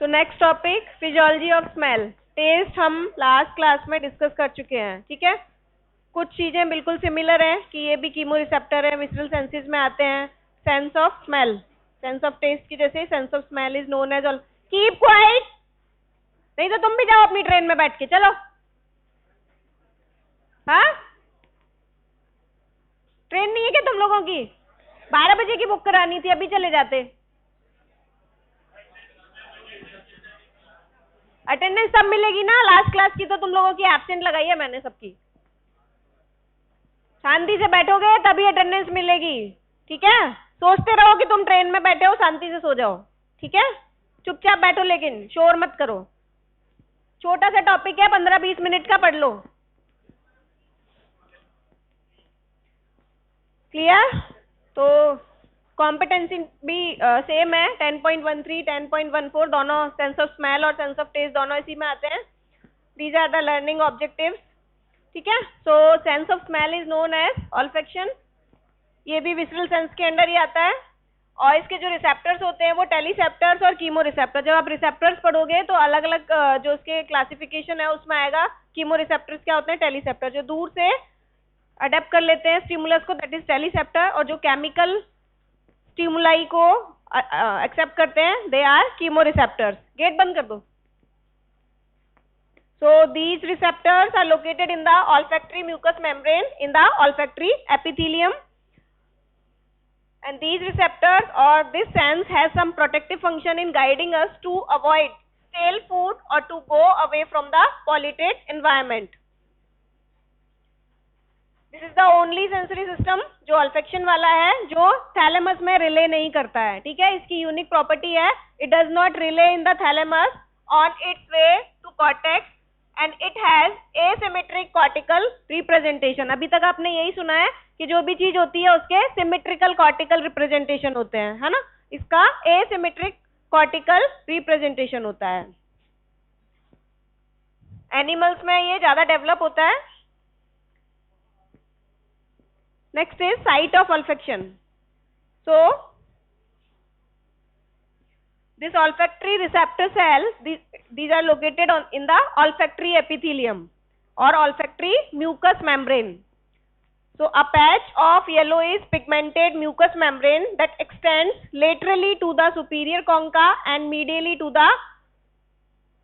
तो next topic physiology of smell. Taste हम last class में डिस्कस कर चुके हैं, ठीक है। कुछ चीजें बिल्कुल सिमिलर हैं कि ये भी कीमो रिसेप्टर है, विजुअल सेंसेस में आते हैं। Sense of smell, sense of taste की जैसे sense of smell is known as all. Keep quiet, नहीं तो तुम भी जाओ अपनी ट्रेन में बैठ के, चलो। हाँ, ट्रेन नहीं है क्या तुम लोगों की? 12 बजे की बुक करानी थी, अभी चले जाते। अटेंडेंस तब मिलेगी ना, लास्ट क्लास की तो तुम लोगों की एब्सेंट लगाई है मैंने सबकी। शांति से बैठोगे तभी अटेंडेंस मिलेगी, ठीक है। सोचते रहो कि तुम ट्रेन में बैठे हो, शांति से सो जाओ, ठीक है। चुपचाप बैठो, लेकिन शोर मत करो। छोटा सा टॉपिक है, 15-20 मिनट का, पढ़ लो। क्लियर? तो कॉम्पिटेंसी भी सेम है। 10.13, 10.14 दोनों सेंस ऑफ स्मेल और सेंस ऑफ टेस्ट दोनों इसी में आते हैं। These are the learning objectives, ठीक है। So sense of smell is known as olfaction. ये भी विसरल सेंस के अंडर ही आता है। और इसके जो रिसेप्टर्स होते हैं वो टेलीसेप्टर्स और कीमो रिसेप्टर। जब आप रिसेप्टर्स पढ़ोगे तो अलग अलग जो उसके क्लासिफिकेशन है उसमें आएगा। कीमो रिसेप्टर्स क्या होते हैं? टेलीसेप्टर, जो दूर से अडेप्ट कर लेते हैं स्टिमुलस को, दैट इज टेलीसेप्टर। और जो केमिकल स्टिमुलाई को एक्सेप्ट करते हैं, they are chemo receptors. Gate बंद कर दो। So these receptors are located in the olfactory mucous membrane in the olfactory epithelium, and these receptors or this sense has some protective function in guiding us to avoid stale food or to go away from the polluted environment. This is the only sensory system जो olfaction वाला है जो thalamus में relay नहीं करता है, ठीक है। इसकी unique property है, it does not relay in the thalamus on its way to cortex and it has asymmetric cortical representation। अभी तक आपने यही सुना है कि जो भी चीज होती है उसके symmetrical cortical representation होते हैं, है ना। इसका asymmetric cortical representation होता है। एनिमल्स में ये ज्यादा डेवलप होता है। Next is site of olfaction. So this olfactory receptor cell, these are located in the olfactory epithelium or olfactory mucous membrane. So a patch of yellowish pigmented mucous membrane that extends laterally to the superior concha and medially to the,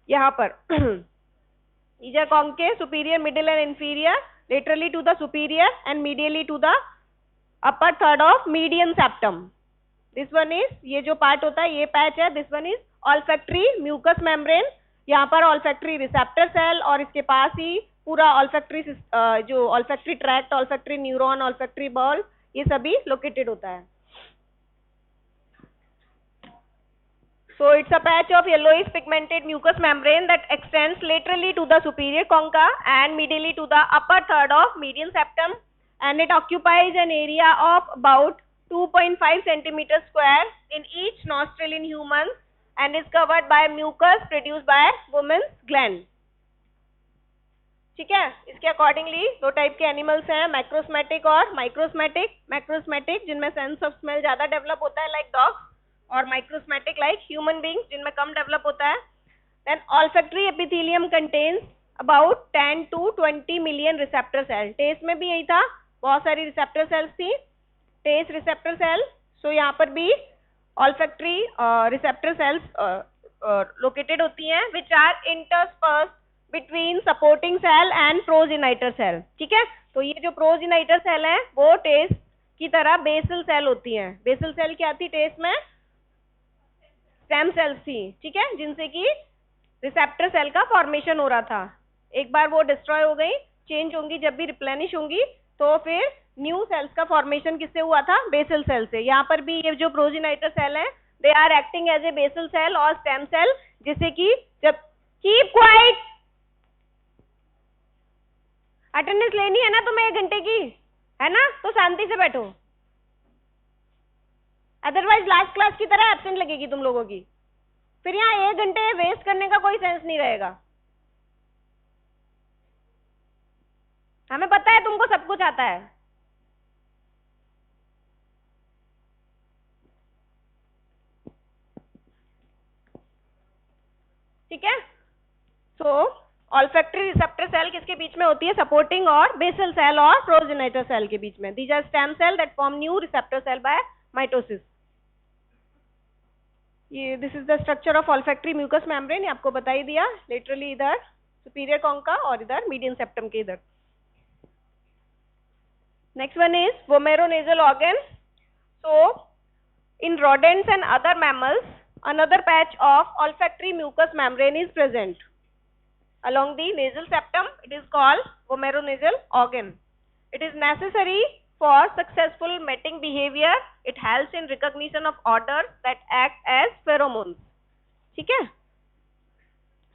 यहाँ पर ईजर concha, superior, middle and inferior, laterally to the superior and medially to the upper third of median septum. This one is, ये जो part होता है ये patch है, this one is olfactory mucous membrane। यहाँ पर olfactory receptor cell और इसके पास ही पूरा olfactory जो olfactory tract, olfactory neuron, olfactory ball, ये सभी located होता है। So it's a patch of yellowish pigmented mucous membrane that extends laterally to the superior concha and medially to the upper third of median septum, and it occupies an area of about 2.5 centimeters square in each nostril in humans and is covered by mucus produced by women's gland, ठीक है। इसके accordingly दो type के animals हैं, मैक्रोस्मेटिक और माइक्रोस्मेटिक। मैक्रोस्मेटिक जिनमें sense of smell ज्यादा develop होता है लाइक डॉग्स, और माइक्रोस्मेटिक लाइक ह्यूमन बींग्स जिनमें कम डेवलप होता है। Then olfactory epithelium contains about 10 to 20 million receptor cell. Taste में भी यही था, बहुत सारी रिसेप्टर सेल्स थी, टेस्ट रिसेप्टर सेल। सो यहाँ पर भी ऑल्फैक्टरी रिसेप्टर सेल्स लोकेटेड होती हैं which are interspersed between supporting cell and progenitor cell, ठीक है। तो ये जो प्रोजेनाइटर सेल है वो टेस्ट की तरह बेसल सेल होती हैं। बेसल सेल क्या थी टेस्ट में? स्टेम सेल्स थी, ठीक है, जिनसे कि रिसेप्टर सेल का फॉर्मेशन हो रहा था। एक बार वो डिस्ट्रॉय हो गई, चेंज होंगी, जब भी रिप्लेनिश होंगी तो फिर न्यू सेल्स का फॉर्मेशन किससे हुआ था? बेसल सेल से। यहाँ पर भी ये जो प्रोजेनाइटर सेल है they are acting as a basal cell और स्टेम सेल, जिससे कि जब कीप क्वाइट, अटेंडेंस लेनी है ना तुम्हें 1 घंटे की, है ना, तो शांति से बैठो, अदरवाइज लास्ट क्लास की तरह एब्सेंट लगेगी तुम लोगों की। फिर यहाँ 1 घंटे वेस्ट करने का कोई सेंस नहीं रहेगा। हमें पता है तुमको सब कुछ आता है। ठीक है। सो ऑल्फैक्टरी रिसेप्टर सेल किसके बीच में होती है? सपोर्टिंग और बेसल सेल और प्रोजेनिटर सेल के बीच में। These are stem cell that form new receptor cell by mitosis. ये this is the structure of olfactory mucus membrane, आपको बता ही दिया। लिटरली इधर सुपीरियर कॉन्का और इधर मीडियम सेप्टम के इधर। Next one is vomeronasal organ. So in rodents and other mammals, another patch of olfactory mucous membrane is present along the nasal septum. It is called vomeronasal organ. It is necessary for successful mating behavior. It helps in recognition of odors that act as pheromones. ठीक है?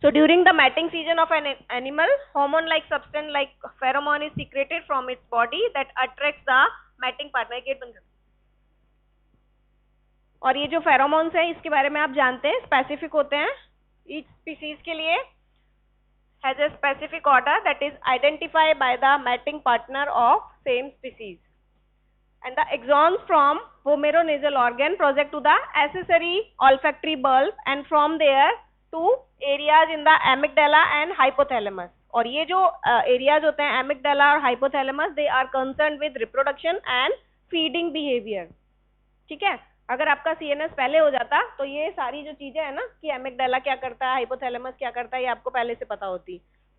So during the mating season of an animal, hormone-like substance like pheromone is secreted from its body that attracts the mating partner. Gate बंद कर। और ये जो pheromones है इसके बारे में आप जानते हैं, स्पेसिफिक होते हैं। ईच स्पीसीज के लिए has a specific order that is identified by the mating partner of same species and the axons from vomeronasal organ project to the accessory olfactory bulb and from there to areas in the amygdala and hypothalamus. और ये जो areas होते हैं amygdala और hypothalamus, they are concern with reproduction and feeding behaviour. ठीक है, अगर आपका सीएनएस पहले हो जाता तो ये सारी जो चीजें है ना कि एमिगडाला क्या करता है, हाइपोथैलेमस क्या करता है, ये आपको पहले से पता होती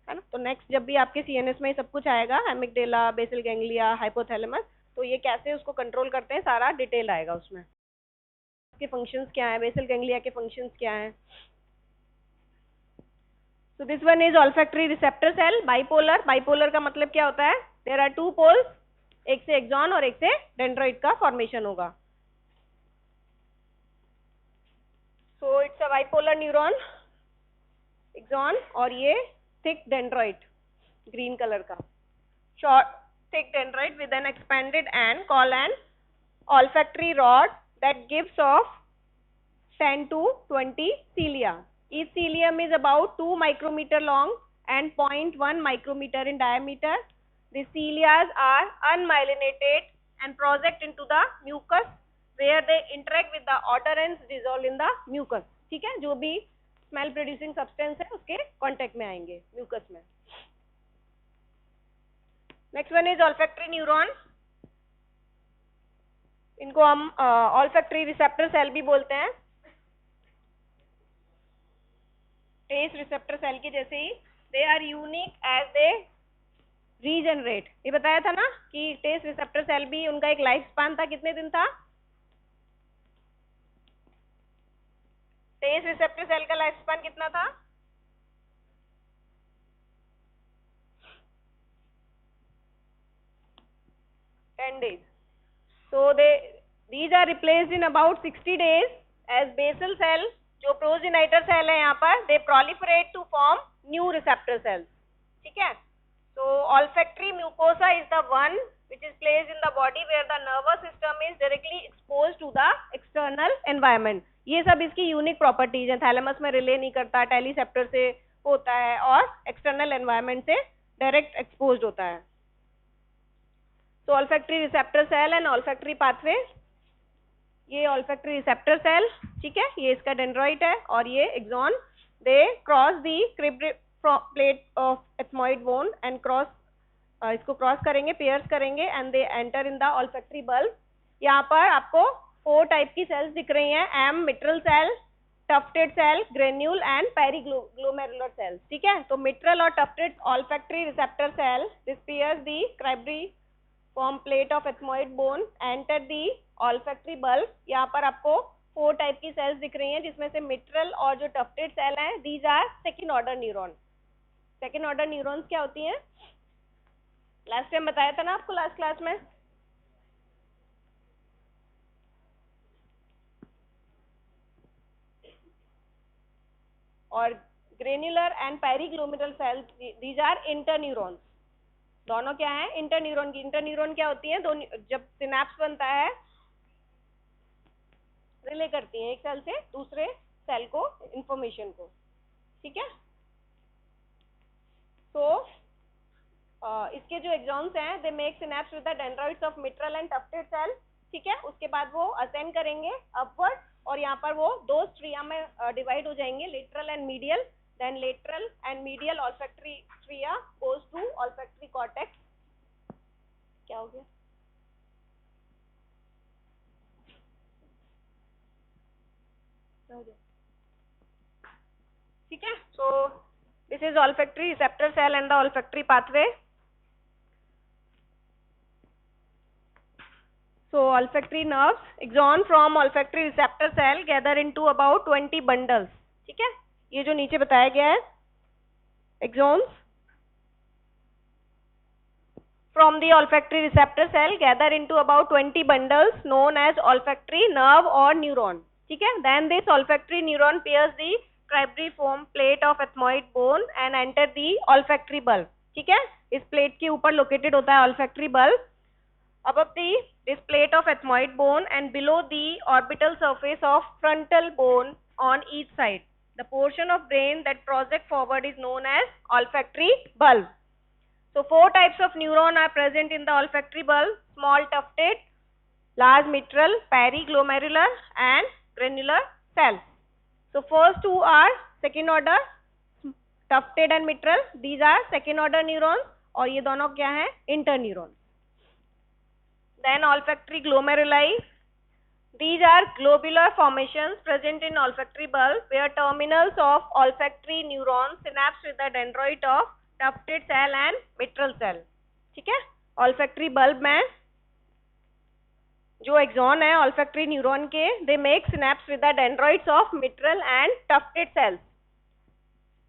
है ना। तो नेक्स्ट जब भी आपके सीएनएस में सब कुछ आएगा, एमिगडाला, बेसल गैंग्लिया, हाइपोथैलेमस, तो ये कैसे उसको कंट्रोल करते हैं सारा डिटेल आएगा उसमें। इसके फंक्शंस क्या है, बेसल गैंग्लिया के फंक्शंस क्या है। So this one is olfactory receptor cell. Bipolar, bipolar का मतलब क्या होता है? देयर आर टू पोल्स, एक से एक्सॉन और एक से डेंड्राइट का फॉर्मेशन होगा। So it's a bipolar neuron, axon, और ये thick dendrite, green color का, short thick dendrite with an expanded end called an olfactory rod that gives off 10 to 20 cilia. Each cilium is about 2 micrometer long and 0.1 micrometer in diameter. The cilia are unmyelinated and project into the mucus where they interact with the odorants dissolved in the mucus. ठीक है, जो भी smell producing substance है उसके contact में आएंगे mucus में। Next one is olfactory neuron. इनको हम ऑल्फैक्टरी रिसेप्टर सेल भी बोलते हैं, टेस्ट रिसेप्टर सेल की जैसे ही। They are unique as they regenerate. ये बताया था ना कि टेस्ट रिसेप्टर सेल भी उनका एक लाइफ स्पान था, कितने दिन था? टेस्ट रिसेप्टर सेल का लाइफ स्पान कितना था? 10 days. So these are replaced in about 60 days as basal cell. जो progenitor cell है यहाँ पर, they proliferate to form new receptor cells. ठीक है? So olfactory mucosa is the one which is placed in the body where the nervous system is directly exposed to the external environment. ये सब इसकी unique properties है। Thalamus में relay नहीं करता, teleceptor से होता है और एक्सटर्नल एनवायरनमेंट से डायरेक्ट एक्सपोज्ड होता है। तो olfactory receptor cell and olfactory pathway. ये ऑल्फैक्टरी रिसेप्टर सेल, ठीक है, ये इसका डेंड्राइट है और ये axon. They cross the crib plate of ethmoid bone and cross, इसको क्रॉस करेंगे, पेयर्स करेंगे and they enter in the olfactory bulb. यहाँ पर आपको 4 टाइप की सेल्स दिख रही हैं, um mitral cell, tufted cell, granule and periglomerular cells. ठीक है, तो मिट्रल और tufted olfactory receptor cell this pierce the cribriform plate of ethmoid bone, enter the olfactory bulb. यहाँ पर आपको 4 टाइप की सेल्स दिख रही हैं जिसमें से मिट्रल और जो टफ्टेड सेल हैं, these are second order neuron. Second order neurons क्या होती हैं? लास्ट टाइम बताया था ना आपको लास्ट क्लास में। और granular and periglomerular cells, these are interneurons. दोनों क्या है? इंटरन्यूरॉन की। इंटरन्यूरॉन क्या होती है? जब सिनेप्स बनता है, रिले करती हैं एक सेल से दूसरे सेल को इंफॉर्मेशन को। ठीक है, तो इसके जो एक्सॉन्स हैं, they make synapse with the dendrites of mitral and tufted cell. ठीक है, उसके बाद वो असेंड करेंगे अपवर्ड और यहाँ पर वो 2 स्ट्रिया में डिवाइड हो जाएंगे, lateral and medial. then lateral and medial olfactory stria goes to olfactory cortex. क्या हो गया? ठीक है. So this is olfactory receptor cell and the olfactory pathway. So olfactory nerves, axon from olfactory receptor cell gather into about 20 bundles. ठीक है. ये जो नीचे बताया गया है, axons from the olfactory receptor cell gather into about 20 bundles known as olfactory nerve or neuron. ठीक है. Then this olfactory neuron pierce the cribriform plate of ethmoid bone and enter the olfactory bulb. ठीक है. इस plate के ऊपर located होता है olfactory bulb. Above this plate of ethmoid bone and below the orbital surface of frontal bone on each side. The portion of brain that project forward is known as olfactory bulb. So 4 types of neuron are present in the olfactory bulb: small tufted, large mitral, periglomerular and granular cells. So first two are second order, tufted and mitral. These are second order neurons और ये दोनों क्या है? Interneurons. Then olfactory glomeruli. These are globular formations present in olfactory bulb where terminals of olfactory neurons synapse with the dendroid of tufted cell and mitral cell. ठीक है. olfactory bulb में जो axon है olfactory neuron के, they make synapse with the dendroids of mitral and tufted cells.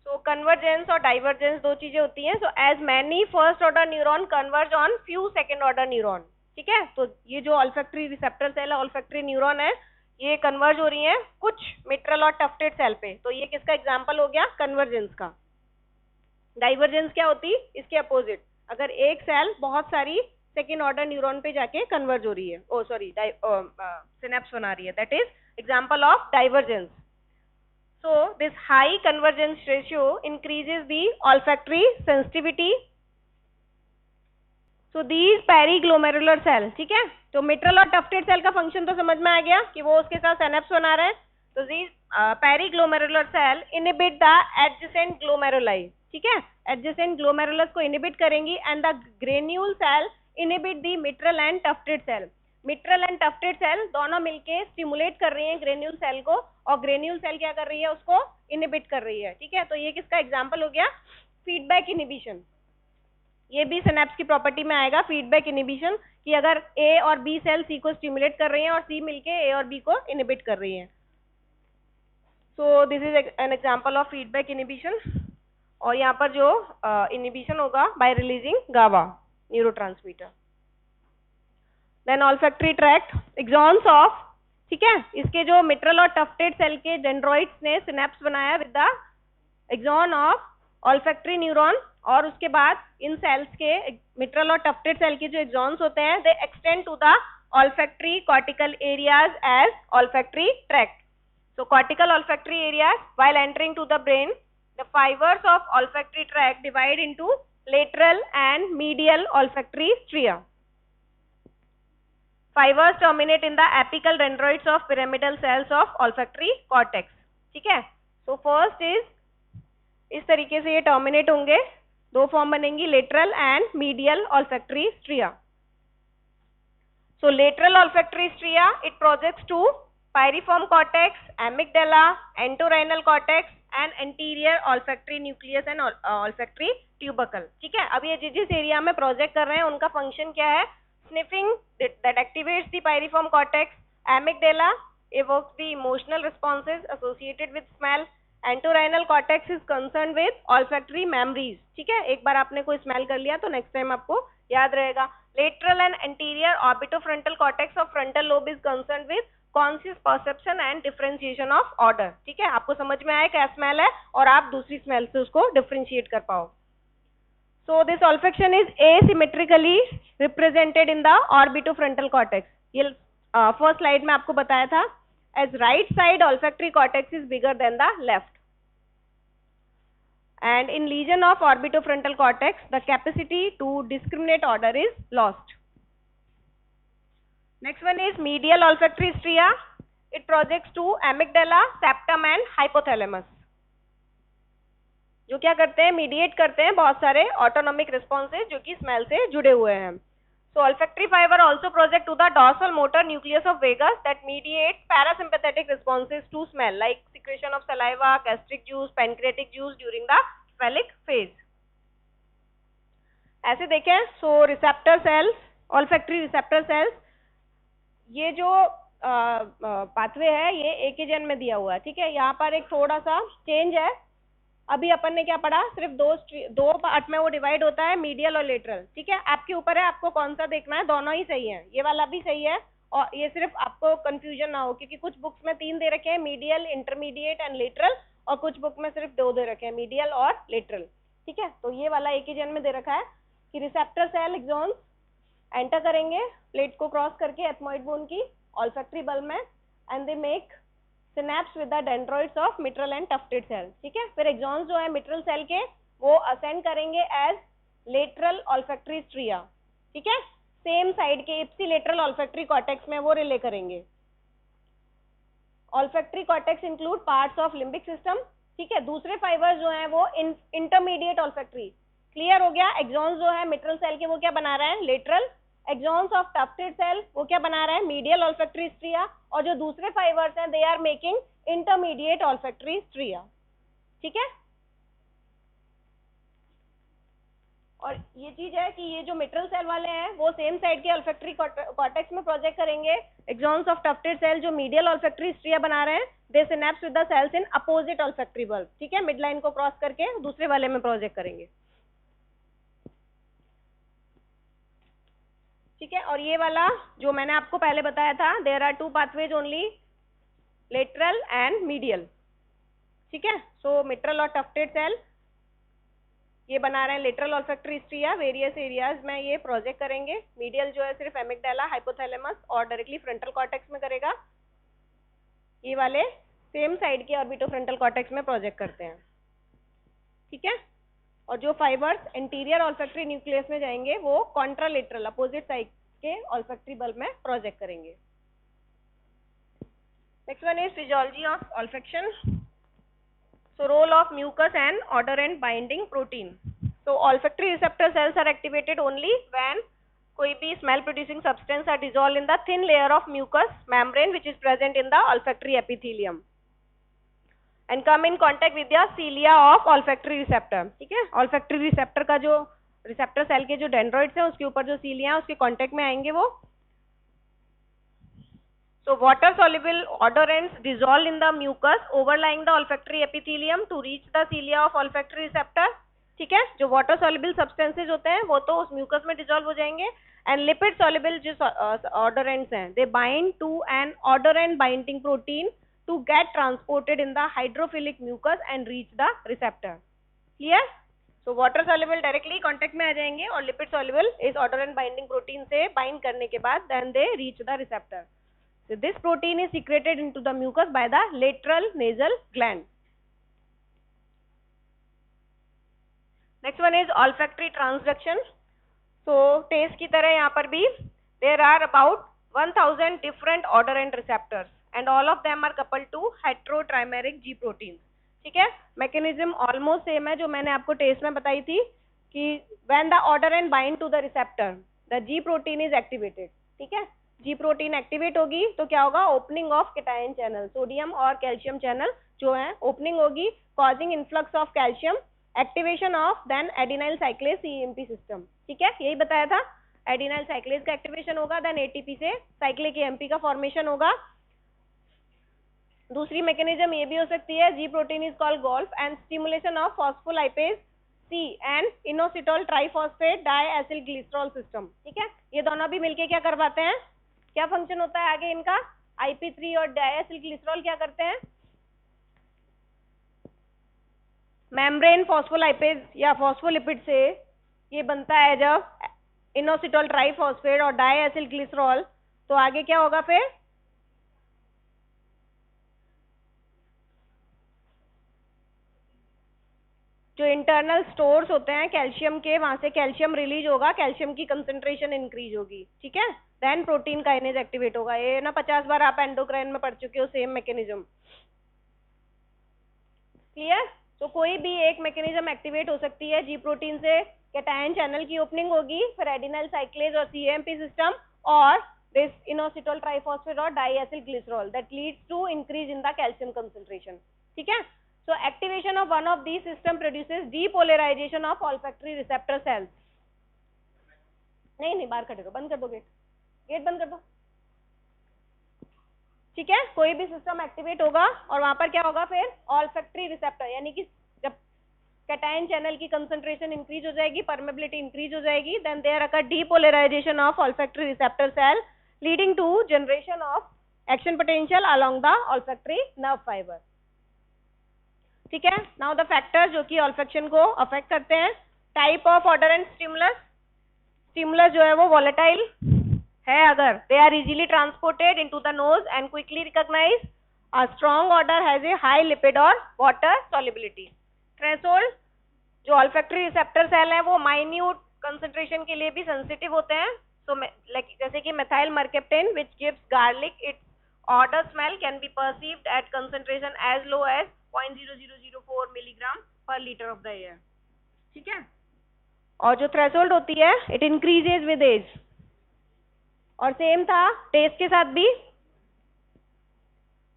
So convergence और divergence दो चीजें होती हैं. So as many first order neuron converge on few second order neuron. ठीक है. तो ये जो olfactory receptor cell है, olfactory neuron है, ये कन्वर्ज हो रही है कुछ मिट्रल और टफ्टेड सेल पे. तो ये किसका एग्जांपल हो गया? कन्वर्जेंस का. डाइवर्जेंस क्या होती? इसके अपोजिट. अगर एक सेल बहुत सारी सेकेंड ऑर्डर न्यूरॉन पे जाके कन्वर्ज हो रही है, सिनेप्स बना रही है, that is example of divergence. So this high convergence ratio increases the olfactory sensitivity. So these periglomerular cell, ठीक है. तो मिट्रल और टफ्टेड सेल का फंक्शन तो समझ में आ गया कि वो उसके साथ सिनेप्स बना रहे हैं. तो these periglomerular cell inhibit the adjacent glomeruli. ठीक है. adjacent glomerulus को inhibit करेंगी and the granule cell inhibit the mitral and tufted cell. Mitral and tufted cell दोनों मिलके स्टिमुलेट कर रही हैं ग्रेन्यूल सेल को, और ग्रेन्यूल सेल क्या कर रही है? उसको इनहिबिट कर रही है. ठीक है. तो ये किसका एग्जांपल हो गया? Feedback inhibition. ये भी सिनेप्स की प्रॉपर्टी में आएगा, फीडबैक इनहिबिशन, कि अगर ए और बी सेल सी को स्टिमुलेट कर रही हैं और सी मिलके ए और बी को इनहिबिट कर रही हैं. So this is an example of feedback inhibition. और यहाँ पर जो इनहिबिशन होगा by releasing GABA neurotransmitter. Then olfactory tract, axons of, ठीक है, इसके जो मिट्रल और टफ्टेड सेल के डेंड्रॉइड्स ने सिनेप्स बनाया with the axon of olfactory neuron, और उसके बाद इन सेल्स के मिट्रल और टफ्टेड सेल के जो एक्सॉन्स होते हैं they extend to the olfactory cortical areas as olfactory tract. So cortical olfactory areas while entering to the brain, the fibres of olfactory tract divide into lateral and medial olfactory stria. Fibers terminate in the apical dendroids of pyramidal cells of olfactory cortex. ठीक है. So first is इस तरीके से ये terminate होंगे, दो form बनेंगी, lateral and medial olfactory stria. So lateral olfactory stria, it projects to pyriform cortex, amygdala, entorhinal cortex and anterior olfactory nucleus and olfactory tubercle. ठीक है. अब ये जिस एरिया में प्रोजेक्ट कर रहे हैं उनका फंक्शन क्या है? Sniffing that activates the pyriform cortex. Amygdala evokes the emotional responses associated with smell. Entorhinal cortex is concerned with olfactory memories. ठीक है. एक बार आपने कोई स्मेल कर लिया तो नेक्स्ट टाइम आपको याद रहेगा. Lateral and anterior orbitofrontal cortex of frontal lobe is concerned with conscious perception and differentiation of odor. ठीक है. आपको समझ में आया क्या स्मेल है और आप दूसरी स्मेल से उसको डिफरेंशिएट कर पाओ. So this olfaction is asymmetrically represented in the orbitofrontal cortex. ये फर्स्ट स्लाइड में आपको बताया था. As right side olfactory cortex is bigger than the left. And in lesion of orbitofrontal cortex, the capacity to discriminate odor is lost. Next one is medial olfactory stria. It projects to amygdala, septum and hypothalamus. जो क्या करते हैं, mediate करते हैं बहुत सारे autonomic responses जो कि स्मेल से जुड़े हुए हैं. So olfactory fiber also project to the dorsal motor nucleus of vagus that mediates parasympathetic responses to smell like secretion of saliva, gastric juice, pancreatic juice during the cephalic phase. ऐसे देखें, so receptor cells, olfactory receptor cells, ये जो pathway है ये एक ही जन में दिया हुआ है. ठीक है, यहाँ पर एक थोड़ा सा चेंज है. अभी अपन ने क्या पढ़ा, सिर्फ दो पार्ट में वो डिवाइड होता है, मीडियल और लेटरल. ठीक है, आपके ऊपर है आपको कौन सा देखना है, दोनों ही सही है, ये वाला भी सही है और ये सिर्फ आपको कंफ्यूजन ना हो क्योंकि कुछ बुक्स में 3 दे रखे हैं, मीडियल, इंटरमीडिएट एंड लेटरल, और कुछ बुक में सिर्फ 2 दे रखे हैं, मीडियल और लेटरल. ठीक है, तो ये वाला एक ही जन में दे रखा है कि रिसेप्टर सेल एक्सॉन्स एंटर करेंगे प्लेट को क्रॉस करके एथमोइड बोन की ऑल्फैक्टरी बल्ब में, and they make synapse with the dendroids of mitral and tufted cell. ठीक है, फिर एक्सॉन्स जो है मिट्रल सेल के वो असेंड करेंगे एज लेटरल ऑल्फैक्टरी स्ट्रिया. ठीक है, सेम साइड के इप्सिलेटरल ऑल्फैक्टरी कॉर्टेक्स में वो रिले करेंगे. Olfactory cortex include parts of limbic system. ठीक है, दूसरे फाइबर्स जो हैं वो इंटरमीडिएट ऑल्फैक्टरी. क्लियर हो गया, एक्सॉन्स जो है मिट्रल सेल के वो क्या बना रहे हैं, lateral. Axons of tufted cell वो क्या बना रहे हैं, मीडियल ऑल्फैक्टरी स्ट्रिया. और जो दूसरे फाइबर्स हैं they are making intermediate olfactory stria. ठीक है, और ये चीज है कि ये जो मिट्रल सेल वाले हैं वो सेम साइड के ऑल्फैक्टरी कॉर्टेक्स में प्रोजेक्ट करेंगे. एक्सॉन्स ऑफ टफ्टेड सेल जो मीडियल ऑल्फैक्टरी स्ट्रिया बना रहे हैं they synapse with the cells in opposite olfactory bulb. ठीक है, मिड लाइन को क्रॉस करके दूसरे वाले में प्रोजेक्ट करेंगे. ठीक है, और ये वाला जो मैंने आपको पहले बताया था, there are 2 pathways only, lateral and medial. ठीक है, सो मिट्रल और टफ्टेड सेल ये बना रहे हैं lateral olfactory stria, various areas में ये प्रोजेक्ट करेंगे. मीडियल जो है सिर्फ एमिगडाला, हाइपोथैलेमस और डायरेक्टली फ्रंटल कॉर्टेक्स में करेगा. ये वाले सेम साइड के ऑर्बिटोफ्रंटल कॉर्टेक्स में प्रोजेक्ट करते हैं. ठीक है, और जो फाइबर्स इंटीरियर ऑल्फैक्टरी न्यूक्लियस में जाएंगे वो कॉन्ट्रालेटरल अपोजिट साइड के ऑल्फैक्टरी बल्ब में प्रोजेक्ट करेंगे. Next one is physiology of olfaction. So role of mucus and odorant binding protein. So olfactory receptor cells are activated only when कोई भी smell producing substance are dissolved in the thin layer of mucus membrane which is present in the olfactory epithelium and come in contact with the cilia of olfactory receptor. ठीक है, olfactory receptor का जो receptor cell के जो dendroids है उसके ऊपर जो cilia है उसके contact में आएंगे वो. So water soluble odorants dissolve in the mucus overlying the olfactory epithelium to reach the cilia of olfactory receptor. ठीक है, जो water soluble substances होते हैं वो तो उस mucus में dissolve हो जाएंगे, and lipid soluble जो odorants हैं they bind to an odorant binding protein to get transported in the hydrophilic mucus and reach the receptor. Clear? So water soluble directly contact में आ जाएंगे और lipid soluble इस odorant binding protein से bind करने के बाद then they reach the receptor. So this protein is secreted into the mucus by the lateral nasal gland. Next one is olfactory transduction. So taste की तरह यहाँ पर भी there are about 1000 different odorant receptors and all of them are coupled to heterotrimeric G proteins. ठीक है, mechanism almost same है जो मैंने आपको टेस्ट में बताई थी कि when the odorant bind to the receptor the G protein is activated. ठीक है, जी प्रोटीन एक्टिवेट होगी तो क्या होगा, opening of cation channel, sodium और कैल्शियम चैनल जो है ओपनिंग होगी, causing influx of calcium, activation of then adenylyl cyclase CMP system. ठीक है, यही बताया था, एडिनाइल साइक्लेज का एक्टिवेशन होगा देन एटीपी से साइक्लिक एएमपी का फॉर्मेशन होगा. दूसरी मैकेनिज्म ये भी हो सकती है, G protein is called golf and stimulation of phospholipase C and inositol triphosphate diacyl glycerol system. ठीक है, ये दोनों भी मिलके क्या करवाते हैं, क्या फंक्शन होता है आगे इनका, IP3 और डाइएसिल ग्लिसरॉल क्या करते हैं, मेम्ब्रेन फॉस्फोलाइपेज या फॉस्फोलिपिड से ये बनता है जब इनोसिटोल ट्राइफॉस्फेट और डाइएसिल ग्लिसरॉल, तो आगे क्या होगा फिर, जो इंटरनल स्टोर्स होते हैं कैल्शियम के वहां से कैल्शियम रिलीज होगा, कैल्शियम की कंसेंट्रेशन इंक्रीज होगी. ठीक है, देन प्रोटीन काइनेज एक्टिवेट होगा. ये ना 50 बार आप एंडोक्राइन में पढ़ चुके हो, सेम मैकेनिज्म. क्लियर? तो कोई भी एक मैकेनिज्म एक्टिवेट हो सकती है जी प्रोटीन से, कैटायन चैनल की ओपनिंग होगी, फिर एडिनाइल साइक्लेज और सीएमपी सिस्टम, और this inositol triphosphate or diacetyl glycerol that leads to increase in the calcium concentration. ठीक है, so activation of one of these system produces depolarization of olfactory receptor cells. नहीं बाहर खड़े रहो, बंद कर दो गेट बंद कर दो. ठीक है, कोई भी सिस्टम एक्टिवेट होगा और वहां पर क्या होगा, फिर ऑल्फैक्टरी रिसेप्टर, यानी कि जब कैटायन चैनल की कंसंट्रेशन इंक्रीज हो जाएगी, परमेबिलिटी इंक्रीज हो जाएगी, then there occur depolarization of olfactory receptor cell leading to generation of action potential along the olfactory nerve fiber. ठीक है, now the factors जो कि olfaction को affect करते हैं, type of odor and stimulus. Stimulus जो है वो volatile है अगर, they are easily transported into the nose and quickly recognized. A strong odor has a high lipid or water solubility. Threshold जो olfactory receptor cell है वो minute concentration के लिए भी sensitive होते हैं. So like जैसे कि methyl mercaptan which gives garlic, its odor smell can be perceived at concentration as low as 0.0004 milligram per liter of the air. ठीक है, और जो threshold होती है it increases with age. और सेम था टेस्ट के साथ भी,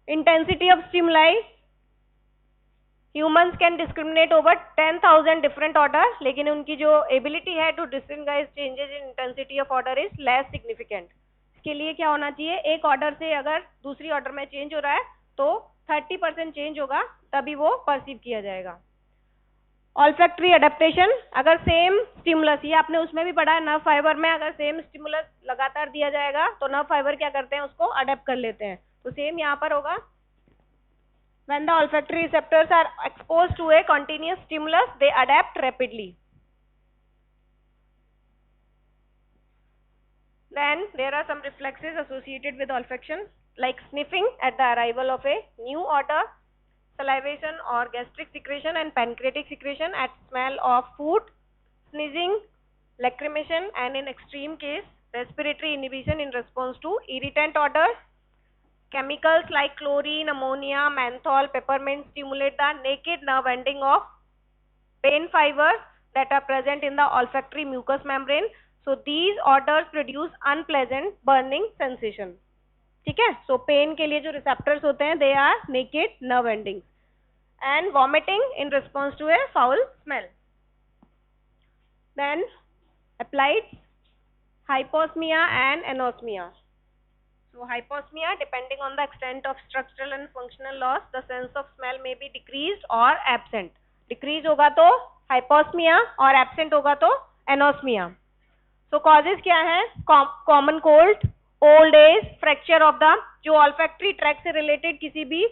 intensity of stimuli. Humans can discriminate over 10,000 different odor, लेकिन उनकी जो ability है to distinguish changes in intensity of odor is less significant. इसके लिए क्या होना चाहिए, एक ऑर्डर से अगर दूसरी ऑर्डर में चेंज हो रहा है तो 30% चेंज होगा, तभी वो परसीव किया जाएगा. ऑल्फैक्टरी अडेप्टेशन, अगर सेम स्टिमुलस, ये आपने उसमें भी पढ़ा है नर्व फाइबर में, अगर सेम स्टिमुलस लगातार दिया जाएगा तो नर्व फाइबर क्या करते हैं, उसको अडेप्ट कर लेते हैं. तो सेम यहाँ पर होगा, when the olfactory receptors are exposed to a continuous stimulus they adapt rapidly. Then there are some reflexes associated with olfaction like sniffing at the arrival of a new odor, salivation or gastric secretion and pancreatic secretion at smell of food, sneezing, lacrimation, and in extreme case respiratory inhibition in response to irritant odors. Chemicals like chlorine, ammonia, menthol, peppermint stimulate the naked nerve ending of pain fibers that are present in the olfactory mucous membrane. So these odors produce unpleasant burning sensation. ठीक है, so pain के लिए जो receptors होते हैं they are naked nerve endings. And vomiting in response to a foul smell. Then applied hyposmia and anosmia. So hyposmia, depending on the extent of structural and functional loss, the sense of smell may be decreased or absent. Decrease होगा तो hyposmia और absent होगा तो anosmia. So causes क्या है, common cold, old age, fracture of the, जो olfactory tract से related किसी भी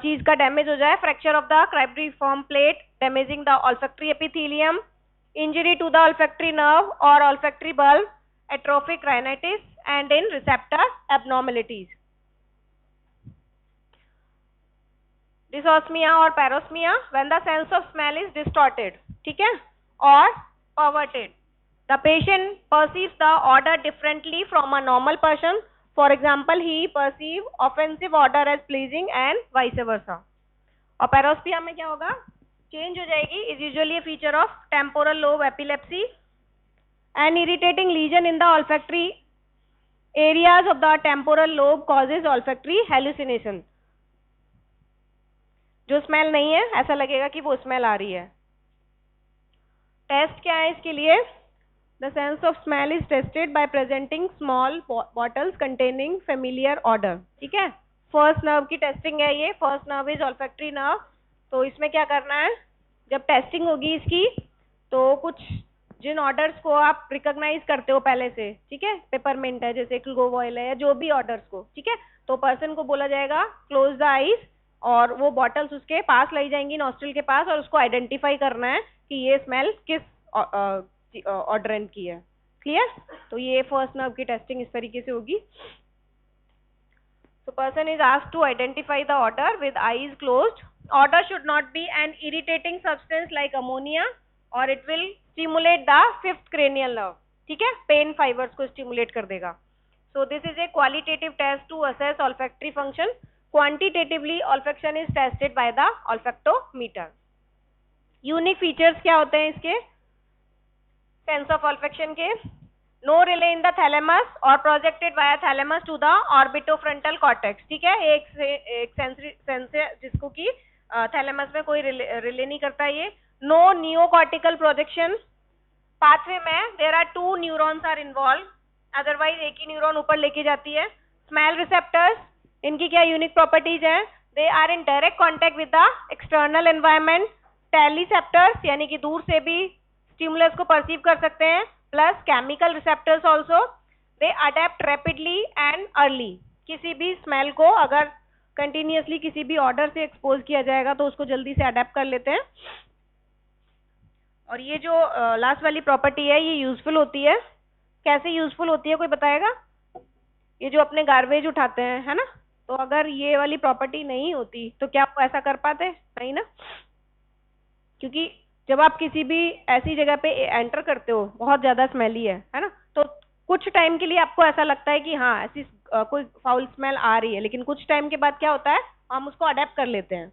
चीज का डैमेज हो जाए, fracture of the cribriform plate, damaging the olfactory epithelium, injury to the olfactory nerve or olfactory bulb, atrophic rhinitis, and in receptor abnormalities. Dysosmia or parosmia, when the sense of smell is distorted, ठीक है, or perverted. The patient perceives the odor differently from a normal person. For example, he perceives offensive odor as pleasing and vice versa. और parosmia में क्या होगा, change हो जाएगी, is usually a feature of temporal lobe epilepsy. An irritating lesion in the olfactory areas of the temporal lobe causes olfactory hallucination. जो smell नहीं है ऐसा लगेगा कि वो स्मेल आ रही है. टेस्ट क्या है इसके लिए, the sense of smell is tested by presenting small bottles containing familiar odor. ठीक है, फर्स्ट नर्व की टेस्टिंग है ये, first nerve is olfactory nerve. तो इसमें क्या करना है, जब टेस्टिंग होगी इसकी तो कुछ जिन ऑर्डर्स को आप रिकॉग्नाइज करते हो पहले से, ठीक है, पेपरमिंट है जैसे क्लोव ऑयल है, जो भी ऑर्डर्स को, ठीक है, तो पर्सन को बोला जाएगा क्लोज द आईज और वो बॉटल्स उसके पास लाई जाएंगी नॉस्ट्रिल के पास और उसको आइडेंटिफाई करना है कि ये स्मेल किस ऑर्डरेंट की है. क्लियर, तो ये फर्स्ट नर्व की टेस्टिंग इस तरीके से होगी. So person is asked to identify the odor with eyes closed. Odor should not be an irritating substance like ammonia or it will stimulate the fifth cranial nerve. ठीक है, pain fibers को stimulate कर देगा. So this is a qualitative test to assess olfactory function. Quantitatively, olfaction is tested by the olfactometer. Unique features क्या होते हैं इसके sense of olfaction के? No relay in the thalamus और projected via thalamus to the orbitofrontal cortex. ठीक है, एक sensory sense है जिसको कि थैलेमस में कोई रिले नहीं करता ये। नो नियोकॉर्टिकल प्रोजेक्शन पाथवे में there are 2 neurons are involve, otherwise एक ही न्यूरॉन ऊपर लेके जाती है। स्मेल रिसेप्टर्स, इनकी क्या यूनिक प्रॉपर्टीज है? They are in direct contact with the external environment. Teleceptors यानी कि दूर से भी स्टिमुलस को परसीव कर सकते हैं, plus chemical receptors also. They adapt rapidly and early. किसी भी स्मेल को अगर कंटिन्यूसली किसी भी ऑर्डर से एक्सपोज किया जाएगा तो उसको जल्दी से अडेप्ट कर लेते हैं। और ये जो लास्ट वाली प्रॉपर्टी है ये यूजफुल होती है। कैसे यूजफुल होती है कोई बताएगा? ये जो अपने गार्बेज उठाते हैं, है ना, तो अगर ये वाली प्रॉपर्टी नहीं होती तो क्या आप ऐसा कर पाते? नहीं ना, क्योंकि जब आप किसी भी ऐसी जगह पे एंटर करते हो बहुत ज्यादा स्मेली है ना, तो कुछ टाइम के लिए आपको ऐसा लगता है कि हाँ ऐसी कोई फाउल स्मेल आ रही है, लेकिन कुछ टाइम के बाद क्या होता है हम उसको अडेप्ट कर लेते हैं।